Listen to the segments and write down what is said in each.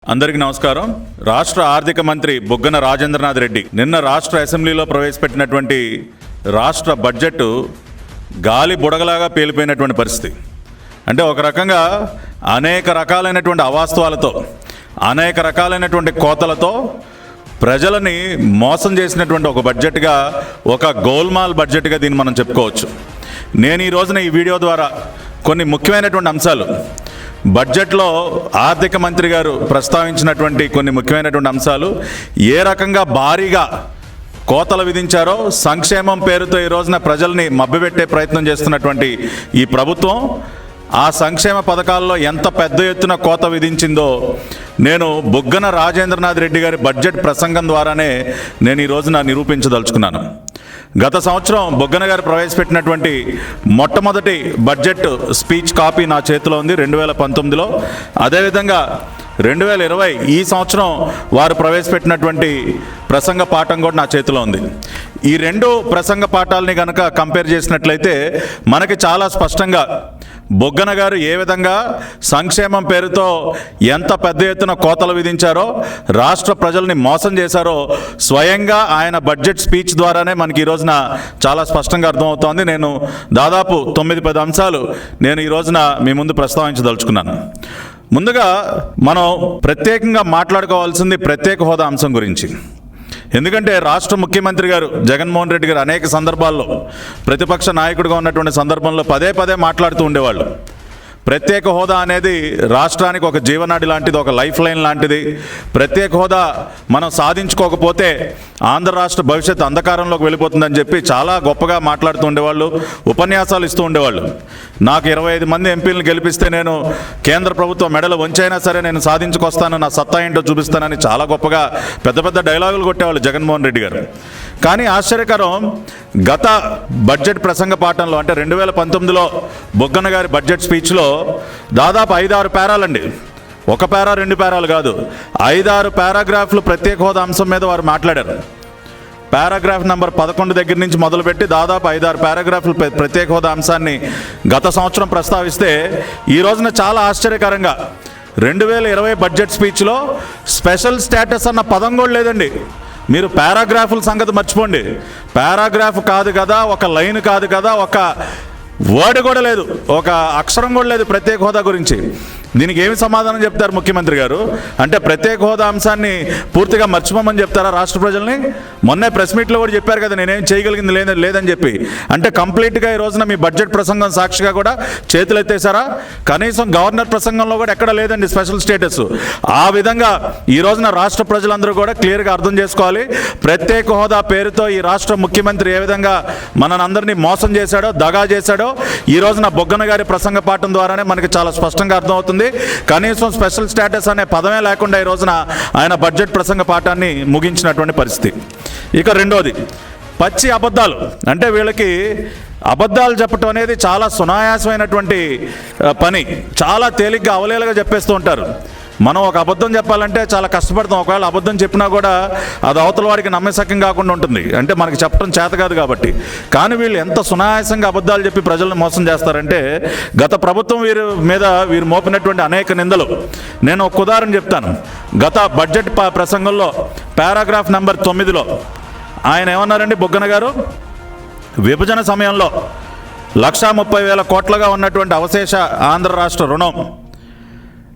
అందరికీ నమస్కారం. రాష్ట్ర ఆర్థిక మంత్రి బుగ్గన రాజేంద్రనాథ్ రెడ్డి నిన్న రాష్ట్ర అసెంబ్లీలో ప్రవేశపెట్టినటువంటి రాష్ట్ర బడ్జెట్ గాలి బుడగలాగా పేలిపోయినటువంటి పరిస్థితి. అంటే ఒక రకంగా అనేక రకాలైనటువంటి అవాస్తవాలతో, అనేక రకాలైనటువంటి కోతలతో ప్రజలని మోసం చేసినటువంటి ఒక బడ్జెట్గా, ఒక గోల్మాల్ బడ్జెట్గా దీన్ని మనం చెప్పుకోవచ్చు. నేను ఈ రోజున ఈ వీడియో ద్వారా కొన్ని ముఖ్యమైనటువంటి అంశాలు, బడ్జెట్లో ఆర్థిక మంత్రి గారు ప్రస్తావించినటువంటి కొన్ని ముఖ్యమైనటువంటి అంశాలు, ఏ రకంగా భారీగా కోతలు విధించారో, సంక్షేమం పేరుతో ఈ రోజున ప్రజల్ని మభ్యపెట్టే ప్రయత్నం చేస్తున్నటువంటి ఈ ప్రభుత్వం ఆ సంక్షేమ పథకాల్లో ఎంత పెద్ద ఎత్తున కోత విధించిందో నేను బుగ్గన రాజేంద్రనాథ్ రెడ్డి గారి బడ్జెట్ ప్రసంగం ద్వారానే నేను ఈ రోజున నిరూపించదలుచుకున్నాను. గత సంవత్సరం బుగ్గన గారు ప్రవేశపెట్టినటువంటి మొట్టమొదటి బడ్జెట్ స్పీచ్ కాపీ నా చేతిలో ఉంది 2019లో. అదేవిధంగా 2020 ఈ సంవత్సరం వారు ప్రవేశపెట్టినటువంటి ప్రసంగ పాఠం కూడా నా చేతిలో ఉంది. ఈ రెండు ప్రసంగ పాఠాలని కనుక కంపేర్ చేసినట్లయితే మనకి చాలా స్పష్టంగా బుగ్గన గారు ఏ విధంగా సంక్షేమం పేరుతో ఎంత పెద్ద ఎత్తున కోతలు విధించారో, రాష్ట్ర ప్రజల్ని మోసం చేశారో స్వయంగా ఆయన బడ్జెట్ స్పీచ్ ద్వారానే మనకి ఈ రోజున చాలా స్పష్టంగా అర్థమవుతోంది. నేను దాదాపు 9-10 అంశాలు నేను ఈ రోజున మీ ముందు ప్రస్తావించదలుచుకున్నాను. ముందుగా మనం ప్రత్యేకంగా మాట్లాడుకోవాల్సింది ప్రత్యేక హోదా అంశం గురించి. ఎందుకంటే రాష్ట్ర ముఖ్యమంత్రి గారు జగన్మోహన్ రెడ్డి గారు అనేక సందర్భాల్లో ప్రతిపక్ష నాయకుడిగా ఉన్నటువంటి సందర్భంలో పదే మాట్లాడుతూ ఉండేవాళ్ళు. ప్రత్యేక హోదా అనేది రాష్ట్రానికి ఒక జీవనాడి లాంటిది, ఒక లైఫ్ లైన్ లాంటిది. ప్రత్యేక హోదా మనం సాధించుకోకపోతే ఆంధ్ర రాష్ట్ర భవిష్యత్తు అంధకారంలోకి వెళ్ళిపోతుందని చెప్పి చాలా గొప్పగా మాట్లాడుతూ ఉండేవాళ్ళు, ఉపన్యాసాలు ఇస్తూ ఉండేవాళ్ళు. నాకు 25 మంది ఎంపీలను గెలిపిస్తే నేను కేంద్ర ప్రభుత్వం మెడలు వంచైనా సరే నేను సాధించుకొస్తాను, నా సత్తా ఏంటో చూపిస్తానని చాలా గొప్పగా పెద్ద డైలాగులు కొట్టేవాళ్ళు జగన్మోహన్ రెడ్డి గారు. కానీ ఆశ్చర్యకరం, గత బడ్జెట్ ప్రసంగ పాఠంలో అంటే 2019లో బుగ్గన గారి బడ్జెట్ స్పీచ్లో దాదాపు 5-6 పేరాలండి, ఒక పేరా 2 పేరాలు కాదు, 5-6 పారాగ్రాఫ్లు ప్రత్యేక హోదా అంశం మీద వారు మాట్లాడారు. పారాగ్రాఫ్ నెంబర్ 11 దగ్గర నుంచి మొదలుపెట్టి దాదాపు 5-6 పారాగ్రాఫ్లు ప్రత్యేక హోదా అంశాన్ని గత సంవత్సరం ప్రస్తావిస్తే ఈ రోజున చాలా ఆశ్చర్యకరంగా 2020 బడ్జెట్ స్పీచ్లో స్పెషల్ స్టేటస్ అన్న పదం కూడా లేదండి. మీరు పారాగ్రాఫుల సంగతి మర్చిపోండి, పారాగ్రాఫ్ కాదు కదా, ఒక లైన్ కాదు కదా, ఒక వర్డ్ కూడా లేదు, ఒక అక్షరం కూడా లేదు ప్రత్యేక హోదా గురించి. దీనికి ఏమి సమాధానం చెప్తారు ముఖ్యమంత్రి గారు? అంటే ప్రత్యేక హోదా అంశాన్ని పూర్తిగా మర్చిపోమని చెప్తారా రాష్ట్ర ప్రజల్ని? మొన్నే ప్రెస్ మీట్లో కూడా చెప్పారు కదా, నేనేం చేయగలిగింది లేదని చెప్పి. అంటే కంప్లీట్గా ఈ రోజున మీ బడ్జెట్ ప్రసంగం సాక్షిగా కూడా చేతులు ఎత్తేసారా? కనీసం గవర్నర్ ప్రసంగంలో కూడా ఎక్కడ లేదండి స్పెషల్ స్టేటస్. ఆ విధంగా ఈ రోజున రాష్ట్ర ప్రజలందరూ కూడా క్లియర్గా అర్థం చేసుకోవాలి, ప్రత్యేక హోదా పేరుతో ఈ రాష్ట్ర ముఖ్యమంత్రి ఏ విధంగా మనందరినీ మోసం చేశాడో, దగా చేశాడో ఈ రోజున బుగ్గన గారి ప్రసంగ పాఠం ద్వారానే మనకి చాలా స్పష్టంగా అర్థమవుతుంది. కనీసం స్పెషల్ స్టేటస్ అనే పదమే లేకుండా ఈ రోజున ఆయన బడ్జెట్ ప్రసంగ పాఠాన్ని ముగించినటువంటి పరిస్థితి. ఇక రెండోది పచ్చి అబద్ధాలు. అంటే వీళ్ళకి అబద్ధాలు చెప్పటం అనేది చాలా సునాయాసమైనటువంటి పని, చాలా తేలిగ్గా అవలేలుగా చెప్పేస్తూ ఉంటారు. మనం ఒక అబద్ధం చెప్పాలంటే చాలా కష్టపడతాం, ఒకవేళ అబద్ధం చెప్పినా కూడా అది అవతల వాడికి నమ్మశక్యం కాకుండా ఉంటుంది, అంటే మనకి చెప్పడం చేత కాదు కాబట్టి. కానీ వీళ్ళు ఎంత సునాయాసంగా అబద్ధాలు చెప్పి ప్రజలను మోసం చేస్తారంటే, గత ప్రభుత్వం వీరు మోపినటువంటి అనేక నిందలు. నేను ఒక ఉదాహరణ చెప్తాను. గత బడ్జెట్ ప్రసంగంలో పారాగ్రాఫ్ నెంబర్ 9లో ఆయన ఏమన్నారండి బుగ్గన గారు? విభజన సమయంలో 1,30,000 కోట్లుగా ఉన్నటువంటి అవశేష ఆంధ్ర రాష్ట్ర రుణం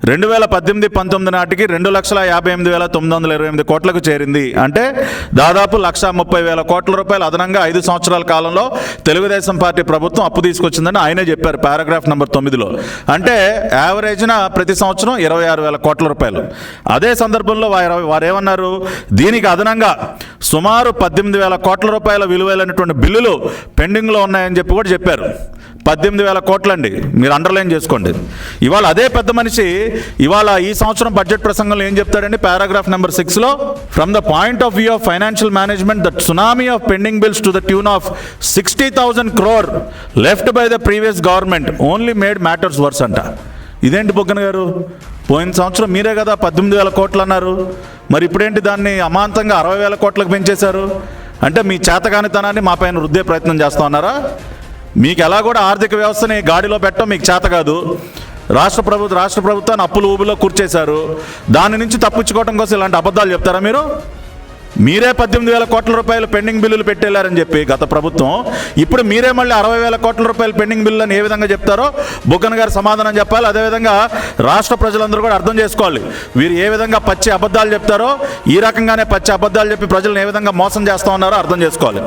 2018-19 నాటికి 2,58,928 కోట్లకు చేరింది. అంటే దాదాపు 1,30,000 కోట్ల రూపాయలు అదనంగా 5 సంవత్సరాల కాలంలో తెలుగుదేశం పార్టీ ప్రభుత్వం అప్పు తీసుకొచ్చిందని ఆయనే చెప్పారు పారాగ్రాఫ్ నెంబర్ 9లో. అంటే యావరేజ్న ప్రతి సంవత్సరం 26,000 కోట్ల రూపాయలు. అదే సందర్భంలో వారు ఏమన్నారు? దీనికి అదనంగా సుమారు 18,000 కోట్ల రూపాయల విలువైనటువంటి బిల్లులు పెండింగ్లో ఉన్నాయని చెప్పి కూడా చెప్పారు. 18,000 కోట్లండి, మీరు అండర్లైన్ చేసుకోండి. ఇవాళ అదే పెద్ద మనిషి ఇవాళ ఈ సంవత్సరం బడ్జెట్ ప్రసంగంలో ఏం చెప్తాడండి? పారాగ్రాఫ్ నెంబర్ 6లో from the point of view of financial management the tsunami of pending bills to the tune of 60,000 crore left by the previous government only made matters worse అంట. ఇదేంటి బుగ్గన గారు? పోయిన సంవత్సరం మీరే కదా 18,000 కోట్లు అన్నారు, మరి ఇప్పుడేంటి దాన్ని అమాంతంగా 60,000 కోట్లకు పెంచేశారు? అంటే మీ చేతకానితనాన్ని మా పైన రుద్దే ప్రయత్నం చేస్తా ఉన్నారా? మీకు ఎలా కూడా ఆర్థిక వ్యవస్థని గాడిలో పెట్టడం మీకు చేత కాదు. రాష్ట్ర ప్రభుత్వాన్ని అప్పుల ఊబిలో కూర్చేశారు. దాని నుంచి తప్పించుకోవడం కోసం ఇలాంటి అబద్ధాలు చెప్తారా మీరు? మీరే 18,000 కోట్ల రూపాయలు పెండింగ్ బిల్లులు పెట్టేళ్లారని చెప్పి గత ప్రభుత్వం, ఇప్పుడు మీరే మళ్ళీ 60,000 కోట్ల రూపాయలు పెండింగ్ బిల్లు అని ఏ విధంగా చెప్తారో బుగ్గన గారు సమాధానం చెప్పాలి. అదేవిధంగా రాష్ట్ర ప్రజలందరూ కూడా అర్థం చేసుకోవాలి, వీరు ఏ విధంగా పచ్చి అబద్ధాలు చెప్తారో ఈ రకంగానే పచ్చి అబద్ధాలు చెప్పి ప్రజలను ఏ విధంగా మోసం చేస్తూ ఉన్నారో అర్థం చేసుకోవాలి.